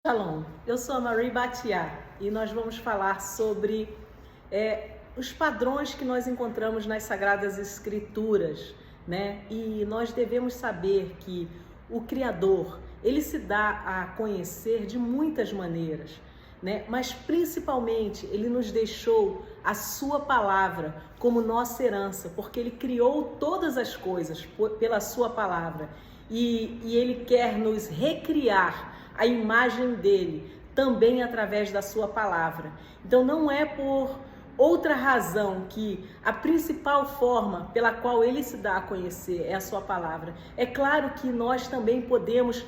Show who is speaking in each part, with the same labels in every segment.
Speaker 1: Shalom, eu sou a Marie Batiá e nós vamos falar sobre os padrões que nós encontramos nas Sagradas Escrituras, né? E nós devemos saber que o Criador, ele se dá a conhecer de muitas maneiras, né? Mas principalmente ele nos deixou a sua palavra como nossa herança, porque ele criou todas as coisas pela sua palavra e ele quer nos recriar a imagem dele, também através da sua palavra. Então não é por outra razão que a principal forma pela qual ele se dá a conhecer é a sua palavra. É claro que nós também podemos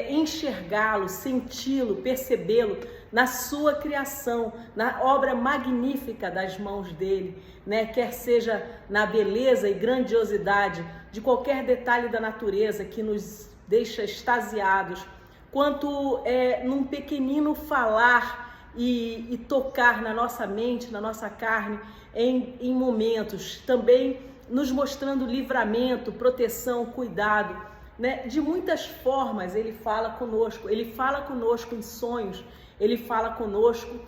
Speaker 1: enxergá-lo, senti-lo, percebê-lo na sua criação, na obra magnífica das mãos dele, né? Quer seja na beleza e grandiosidade de qualquer detalhe da natureza que nos deixa extasiados, quanto num pequenino falar e tocar na nossa mente, na nossa carne, em momentos, também nos mostrando livramento, proteção, cuidado, né? De muitas formas ele fala conosco em sonhos, ele fala conosco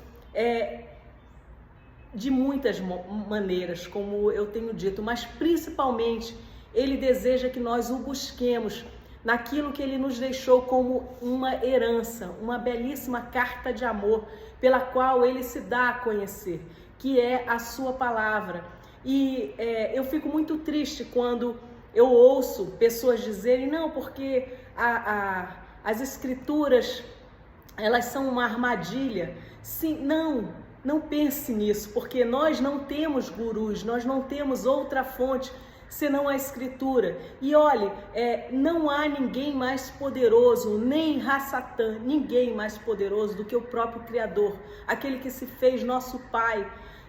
Speaker 1: de muitas maneiras, como eu tenho dito, mas principalmente ele deseja que nós o busquemos naquilo que ele nos deixou como uma herança, uma belíssima carta de amor pela qual ele se dá a conhecer, que é a sua palavra. E eu fico muito triste quando eu ouço pessoas dizerem, não, porque as escrituras, elas são uma armadilha. Sim, não pense nisso, porque nós não temos gurus, nós não temos outra fonte senão a Escritura. E olhe, não há ninguém mais poderoso, nem Ra-Satã, ninguém mais poderoso do que o próprio Criador, aquele que se fez nosso Pai,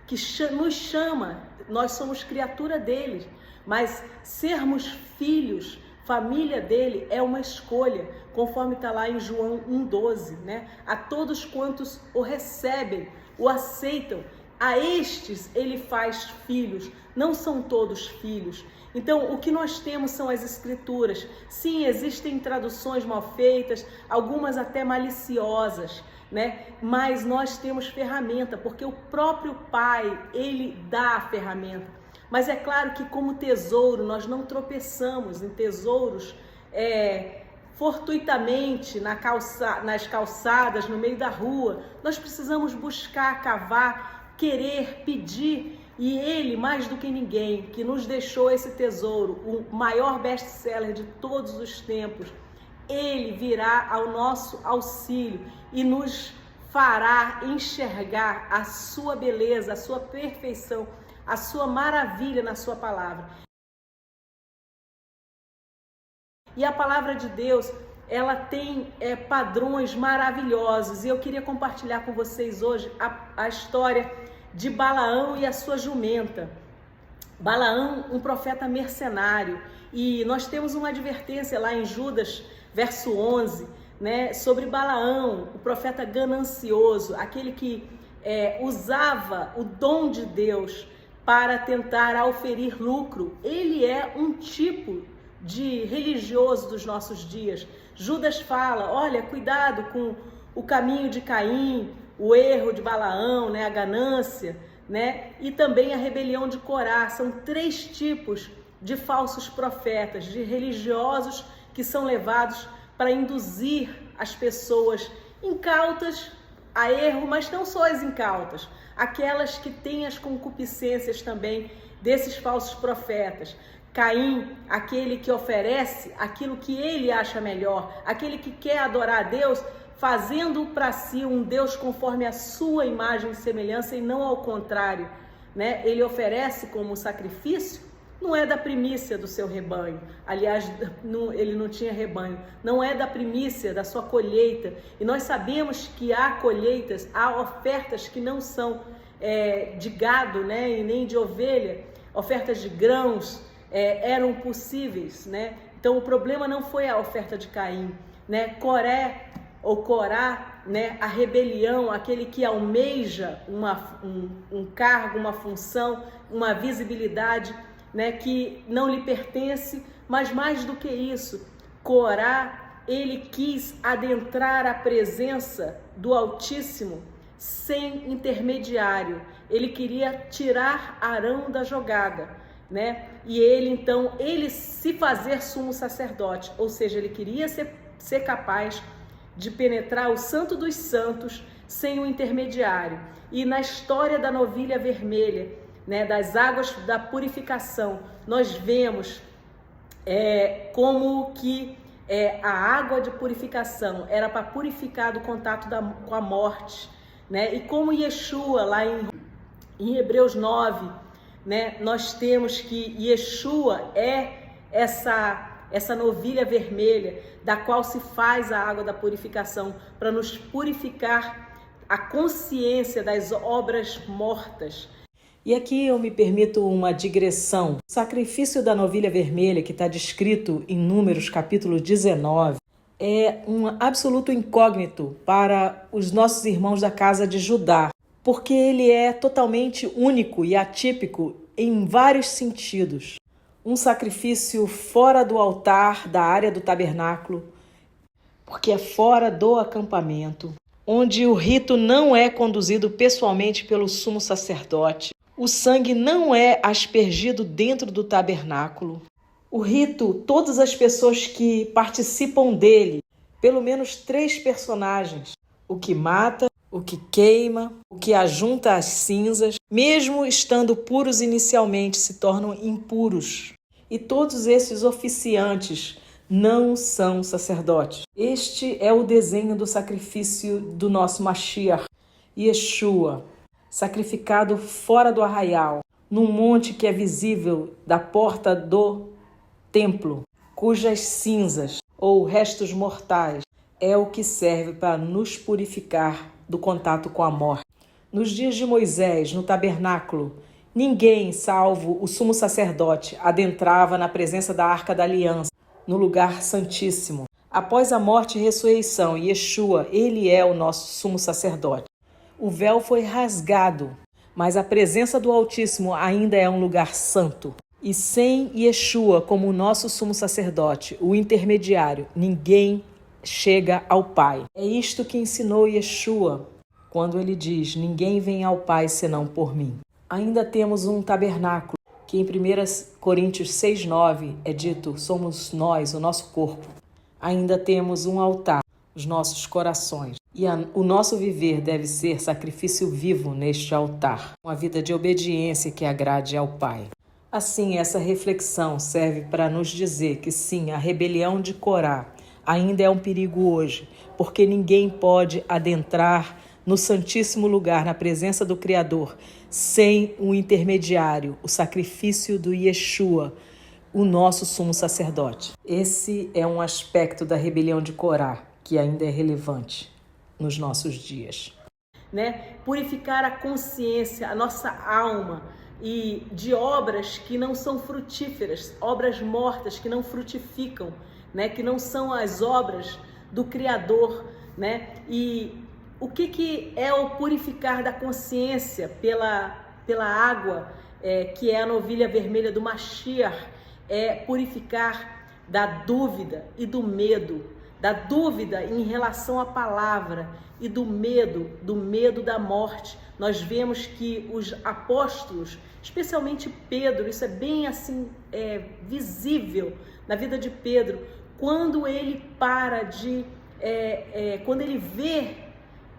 Speaker 1: que nos chama, nós somos criatura dele, mas sermos filhos, família dele, é uma escolha, conforme está lá em João 1,12, né? A todos quantos o recebem, o aceitam, a estes ele faz filhos, não são todos filhos. Então, o que nós temos são as escrituras. Sim, existem traduções mal feitas, algumas até maliciosas, né? Mas nós temos ferramenta, porque o próprio Pai, ele dá a ferramenta. Mas é claro que como tesouro, nós não tropeçamos em tesouros fortuitamente nas calçadas, no meio da rua. Nós precisamos buscar, cavar, querer, pedir, e ele, mais do que ninguém, que nos deixou esse tesouro, o maior best-seller de todos os tempos, ele virá ao nosso auxílio e nos fará enxergar a sua beleza, a sua perfeição, a sua maravilha na sua palavra. E a palavra de Deus, ela tem padrões maravilhosos, e eu queria compartilhar com vocês hoje a história de Balaão e a sua jumenta. Balaão, um profeta mercenário, e nós temos uma advertência lá em Judas, verso 11, né, sobre Balaão, o profeta ganancioso, aquele que usava o dom de Deus para tentar auferir lucro. Ele é um tipo de religioso dos nossos dias. Judas fala, olha, cuidado com o caminho de Caim, o erro de Balaão, né, a ganância, né, e também a rebelião de Corá. São três tipos de falsos profetas, de religiosos que são levados para induzir as pessoas incautas a erro, mas não só as incautas, aquelas que têm as concupiscências também desses falsos profetas. Caim, aquele que oferece aquilo que ele acha melhor, aquele que quer adorar a Deus, fazendo para si um Deus conforme a sua imagem e semelhança e não ao contrário, né? Ele oferece como sacrifício, não é da primícia do seu rebanho, aliás, ele não tinha rebanho, não é da primícia da sua colheita, e nós sabemos que há colheitas, há ofertas que não são de gado, né? E nem de ovelha, ofertas de grãos eram possíveis, né? Então o problema não foi a oferta de Caim, né? Corá, né, a rebelião, aquele que almeja um cargo, uma função, uma visibilidade, né, que não lhe pertence, mas mais do que isso, Corá ele quis adentrar a presença do Altíssimo sem intermediário. Ele queria tirar Arão da jogada, né? E ele se fazer sumo sacerdote, ou seja, ele queria ser capaz de penetrar o Santo dos Santos sem o intermediário. E na história da novilha vermelha, né, das águas da purificação, nós vemos como que a água de purificação era para purificar do contato com a morte, né? E como Yeshua, lá em Hebreus 9, né, nós temos que Yeshua é essa novilha vermelha, da qual se faz a água da purificação, para nos purificar a consciência das obras mortas. E aqui eu me permito uma digressão. O sacrifício da novilha vermelha, que está descrito em Números capítulo 19, é um absoluto incógnito para os nossos irmãos da casa de Judá, porque ele é totalmente único e atípico em vários sentidos. Um sacrifício fora do altar, da área do tabernáculo, porque é fora do acampamento, onde o rito não é conduzido pessoalmente pelo sumo sacerdote. O sangue não é aspergido dentro do tabernáculo. O rito, todas as pessoas que participam dele, pelo menos 3 personagens, o que mata, o que queima, o que ajunta as cinzas, mesmo estando puros inicialmente, se tornam impuros. E todos esses oficiantes não são sacerdotes. Este é o desenho do sacrifício do nosso Mashiach, Yeshua, sacrificado fora do arraial, num monte que é visível da porta do templo, cujas cinzas ou restos mortais é o que serve para nos purificar do contato com a morte. Nos dias de Moisés, no tabernáculo, ninguém, salvo o sumo sacerdote, adentrava na presença da Arca da Aliança, no lugar santíssimo. Após a morte e ressurreição, Yeshua, ele é o nosso sumo sacerdote. O véu foi rasgado, mas a presença do Altíssimo ainda é um lugar santo. E sem Yeshua como o nosso sumo sacerdote, o intermediário, ninguém chega ao Pai. É isto que ensinou Yeshua quando ele diz: ninguém vem ao Pai senão por mim. Ainda temos um tabernáculo, que em 1 Coríntios 6:9 é dito: somos nós, o nosso corpo. Ainda temos um altar, os nossos corações. E o nosso viver deve ser sacrifício vivo neste altar, uma vida de obediência que agrade ao Pai. Assim, essa reflexão serve para nos dizer que sim, a rebelião de Corá ainda é um perigo hoje, porque ninguém pode adentrar no Santíssimo Lugar, na presença do Criador, sem um intermediário, o sacrifício do Yeshua, o nosso sumo sacerdote. Esse é um aspecto da rebelião de Corá que ainda é relevante nos nossos dias. Né? Purificar a consciência, a nossa alma, e de obras que não são frutíferas, obras mortas que não frutificam, né? Que não são as obras do Criador, né? E o que é o purificar da consciência pela água, que é a novilha vermelha do Mashiach? É purificar da dúvida e do medo, da dúvida em relação à palavra e do medo da morte. Nós vemos que os apóstolos, especialmente Pedro, isso é bem assim visível na vida de Pedro, quando ele quando ele vê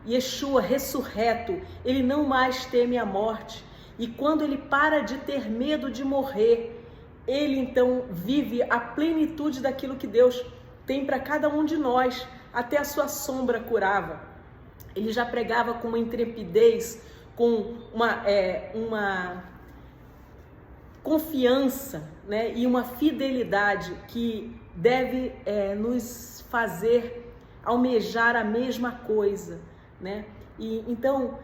Speaker 1: Yeshua ressurreto, ele não mais teme a morte. E quando ele para de ter medo de morrer, ele então vive a plenitude daquilo que Deus tem para cada um de nós. Até a sua sombra curava. Ele já pregava com uma intrepidez, com uma confiança, né, e uma fidelidade que deve nos fazer almejar a mesma coisa, né? E então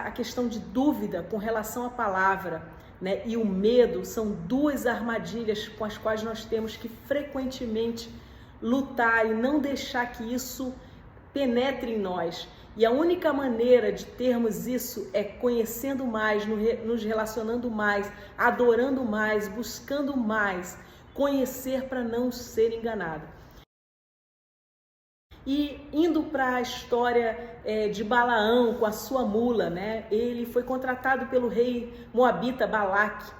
Speaker 1: a questão de dúvida com relação à palavra, né, e o medo são 2 armadilhas com as quais nós temos que frequentemente lutar e não deixar que isso penetre em nós. E a única maneira de termos isso é conhecendo mais, nos relacionando mais, adorando mais, buscando mais, conhecer para não ser enganado. E indo para a história de Balaão com a sua mula, né? Ele foi contratado pelo rei moabita Balaque,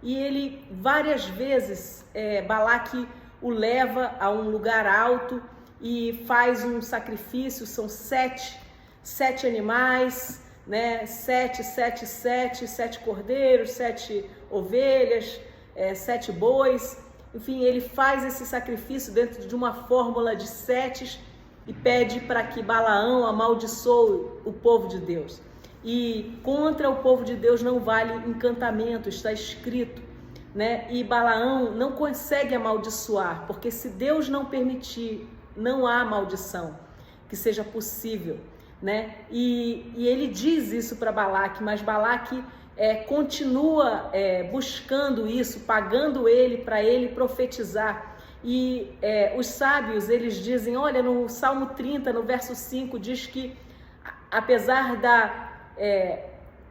Speaker 1: e ele várias vezes, Balaque o leva a um lugar alto e faz um sacrifício. São sete animais, né? Sete cordeiros, 7 ovelhas, 7 bois. Enfim, ele faz esse sacrifício dentro de uma fórmula de setes e pede para que Balaão amaldiçoe o povo de Deus. E contra o povo de Deus não vale encantamento, está escrito, né? E Balaão não consegue amaldiçoar, porque se Deus não permitir, não há maldição que seja possível, né? E ele diz isso para Balaque, mas Balaque continua buscando isso, pagando ele para ele profetizar. E os sábios, eles dizem, olha, no Salmo 30, no verso 5, diz que apesar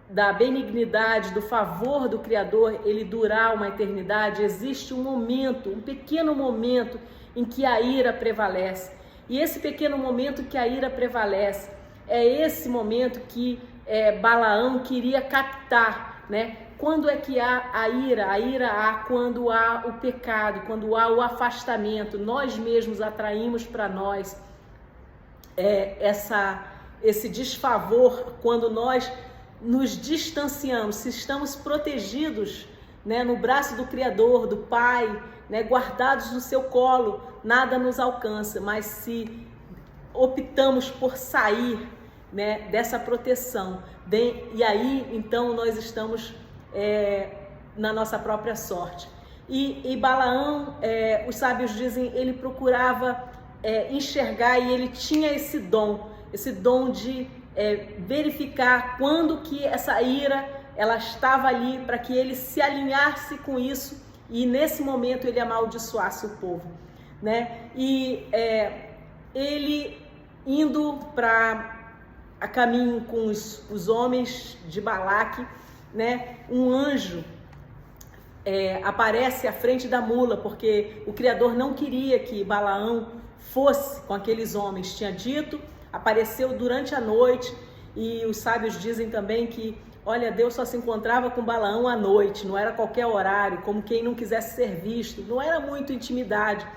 Speaker 1: da benignidade, do favor do Criador, ele durar uma eternidade, existe um momento, um pequeno momento em que a ira prevalece. E esse pequeno momento que a ira prevalece, é esse momento que Balaão queria captar, né? Quando é que há a ira? A ira há quando há o pecado, quando há o afastamento. Nós mesmos atraímos para nós esse desfavor, quando nós nos distanciamos. Se estamos protegidos, né, no braço do Criador, do Pai, né, guardados no seu colo, nada nos alcança. Mas se optamos por sair, né, dessa proteção, e aí então nós estamos na nossa própria sorte. E Balaão, os sábios dizem, ele procurava enxergar, e ele tinha esse dom de verificar quando que essa ira ela estava ali, para que ele se alinhasse com isso e nesse momento ele amaldiçoasse o povo, né? E ele indo a caminho com os homens de Balaque, né? Um anjo aparece à frente da mula, porque o Criador não queria que Balaão fosse com aqueles homens. Tinha dito, apareceu durante a noite, e os sábios dizem também que, olha, Deus só se encontrava com Balaão à noite, não era qualquer horário, como quem não quisesse ser visto, não era muito intimidade.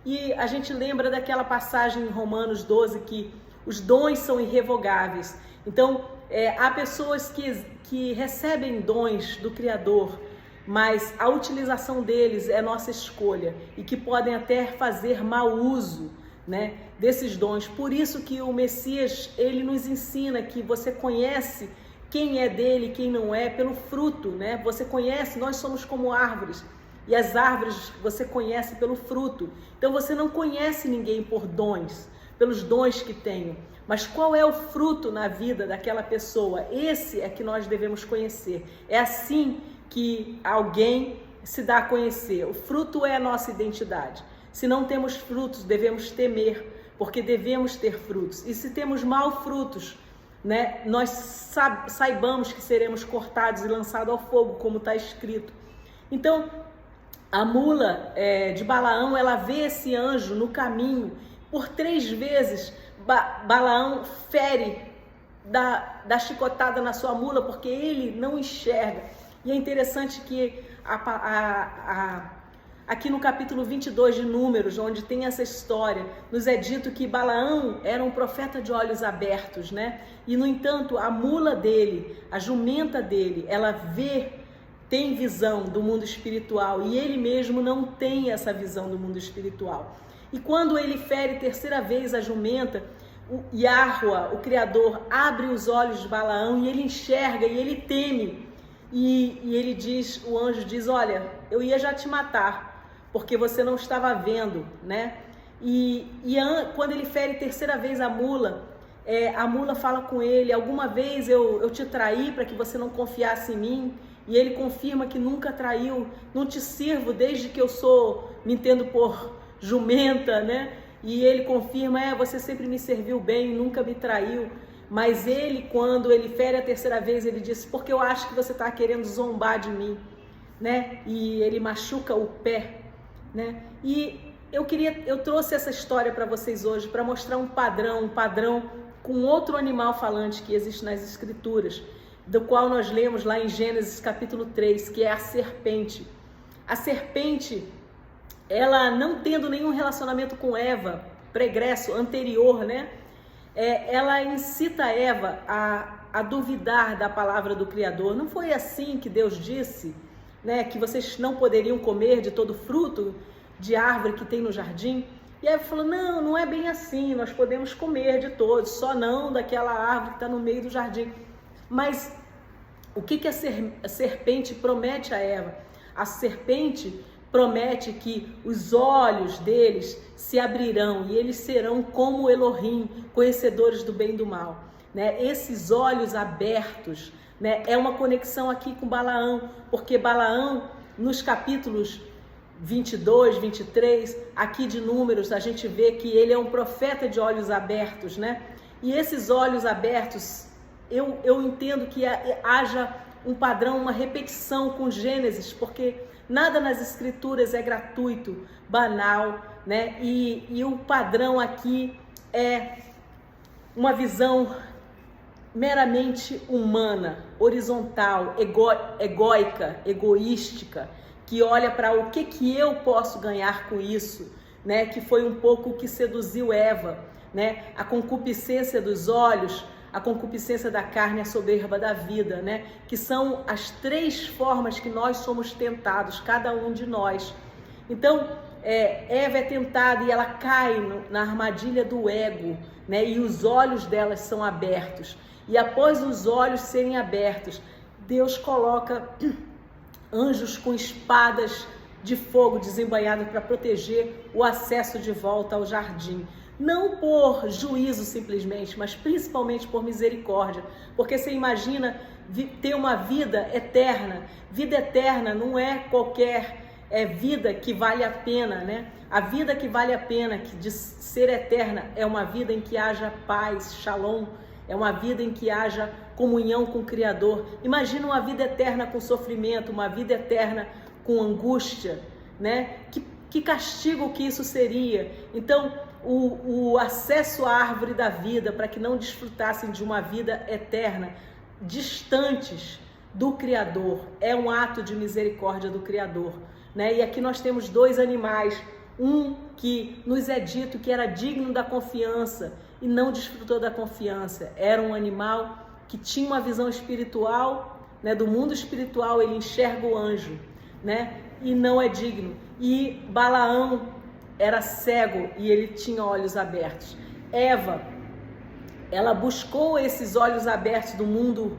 Speaker 1: E a gente lembra daquela passagem em Romanos 12, que os dons são irrevogáveis. Então, há pessoas que recebem dons do Criador, mas a utilização deles é nossa escolha, e que podem até fazer mau uso, né, desses dons. Por isso que o Messias, ele nos ensina que você conhece quem é dele e quem não é pelo fruto, né? Você conhece, nós somos como árvores, e as árvores você conhece pelo fruto. Então você não conhece ninguém por dons, pelos dons que tenho, mas qual é o fruto na vida daquela pessoa? Esse é que nós devemos conhecer. É assim que alguém se dá a conhecer. O fruto é a nossa identidade. Se não temos frutos, devemos temer, porque devemos ter frutos. E se temos maus frutos, né, nós saibamos que seremos cortados e lançados ao fogo, como está escrito. Então, a mula de Balaão, ela vê esse anjo no caminho. Por 3 vezes, Balaão fere, dá chicotada na sua mula, porque ele não enxerga. E é interessante que aqui no capítulo 22 de Números, onde tem essa história, nos é dito que Balaão era um profeta de olhos abertos, né? E, no entanto, a mula dele, a jumenta dele, ela tem visão do mundo espiritual, e ele mesmo não tem essa visão do mundo espiritual. E quando ele fere 3ª vez a jumenta, o Yahua, o Criador, abre os olhos de Balaão e ele enxerga e ele teme. E ele diz, o anjo diz, olha, eu ia já te matar, porque você não estava vendo, né? E quando ele fere 3ª vez a mula fala com ele, alguma vez eu te traí para que você não confiasse em mim? E ele confirma que nunca traiu, não te sirvo desde que eu me entendo por jumenta, né? E ele confirma, você sempre me serviu bem, nunca me traiu. Mas ele, quando ele fere a 3ª vez, ele diz, porque eu acho que você está querendo zombar de mim, né? E ele machuca o pé, né? E eu trouxe essa história para vocês hoje para mostrar um padrão com outro animal falante que existe nas Escrituras, do qual nós lemos lá em Gênesis capítulo 3, que é a serpente. A serpente, ela não tendo nenhum relacionamento com Eva, pregresso, anterior, né? Ela incita Eva a duvidar da palavra do Criador. Não foi assim que Deus disse, né, que vocês não poderiam comer de todo fruto de árvore que tem no jardim? E Eva falou, não é bem assim, nós podemos comer de todos, só não daquela árvore que está no meio do jardim. Mas o que a serpente promete a Eva? A serpente promete que os olhos deles se abrirão e eles serão como Elohim, conhecedores do bem e do mal, né? Esses olhos abertos, né, é uma conexão aqui com Balaão, porque Balaão, nos capítulos 22, 23, aqui de Números, a gente vê que ele é um profeta de olhos abertos, né? E esses olhos abertos, eu entendo que haja um padrão, uma repetição com Gênesis, porque nada nas Escrituras é gratuito, banal, né? E o padrão aqui é uma visão meramente humana, horizontal, egóica, egoística, que olha para o que eu posso ganhar com isso, né? Que foi um pouco o que seduziu Eva, né? A concupiscência dos olhos, a concupiscência da carne, a soberba da vida, né? Que são as três formas que nós somos tentados, cada um de nós. Então, Eva é tentada e ela cai na armadilha do ego, né? E os olhos delas são abertos. E após os olhos serem abertos, Deus coloca anjos com espadas de fogo desembainhadas para proteger o acesso de volta ao jardim. Não por juízo simplesmente, mas principalmente por misericórdia. Porque você imagina ter uma vida eterna. Vida eterna não é qualquer vida que vale a pena, né? A vida que vale a pena, que de ser eterna, é uma vida em que haja paz, shalom. É uma vida em que haja comunhão com o Criador. Imagina uma vida eterna com sofrimento, uma vida eterna com angústia, né? Que castigo que isso seria. Então, o acesso à árvore da vida, para que não desfrutassem de uma vida eterna, distantes do Criador, é um ato de misericórdia do Criador, né? E aqui nós temos dois animais, um que nos é dito que era digno da confiança e não desfrutou da confiança. Era um animal que tinha uma visão espiritual, né? Do mundo espiritual, ele enxerga o anjo, né? E não é digno. E Balaão era cego e ele tinha olhos abertos. Eva, ela buscou esses olhos abertos do mundo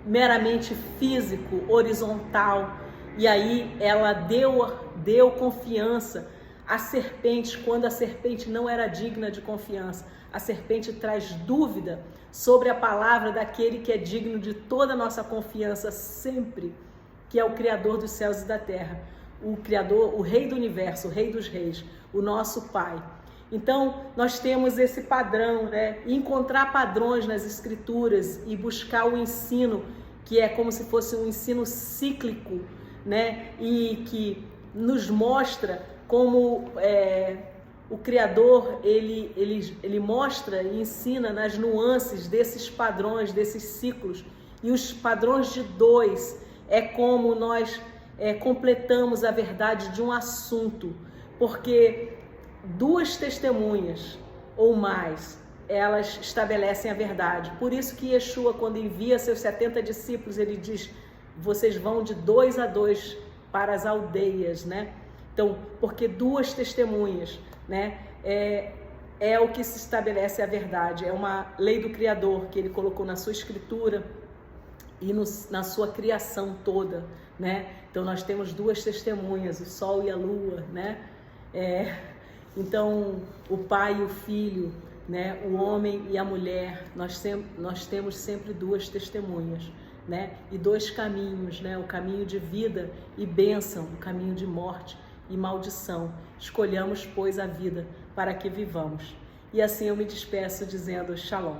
Speaker 1: meramente físico, horizontal, e aí ela deu confiança à serpente, quando a serpente não era digna de confiança. A serpente traz dúvida sobre a palavra daquele que é digno de toda a nossa confiança sempre, que é o Criador dos céus e da terra, o Criador, o Rei do universo, o Rei dos reis, o nosso Pai. Então, nós temos esse padrão, né? Encontrar padrões nas Escrituras e buscar o ensino, que é como se fosse um ensino cíclico, né? E que nos mostra como o Criador, ele mostra e ensina nas nuances desses padrões, desses ciclos. E os padrões de dois é como nós completamos a verdade de um assunto, porque duas testemunhas ou mais, elas estabelecem a verdade. Por isso que Yeshua, quando envia seus 70 discípulos, ele diz, vocês vão de 2 a 2 para as aldeias, né? Então, porque duas testemunhas, né? É o que se estabelece a verdade, é uma lei do Criador que ele colocou na sua escritura e na sua criação toda, né? Então nós temos duas testemunhas, o sol e a lua, né? Então o pai e o filho, né? O homem e a mulher, nós temos sempre duas testemunhas, né? E dois caminhos, né? O caminho de vida e bênção, o caminho de morte e maldição. Escolhamos, pois, a vida para que vivamos. E assim eu me despeço dizendo Shalom.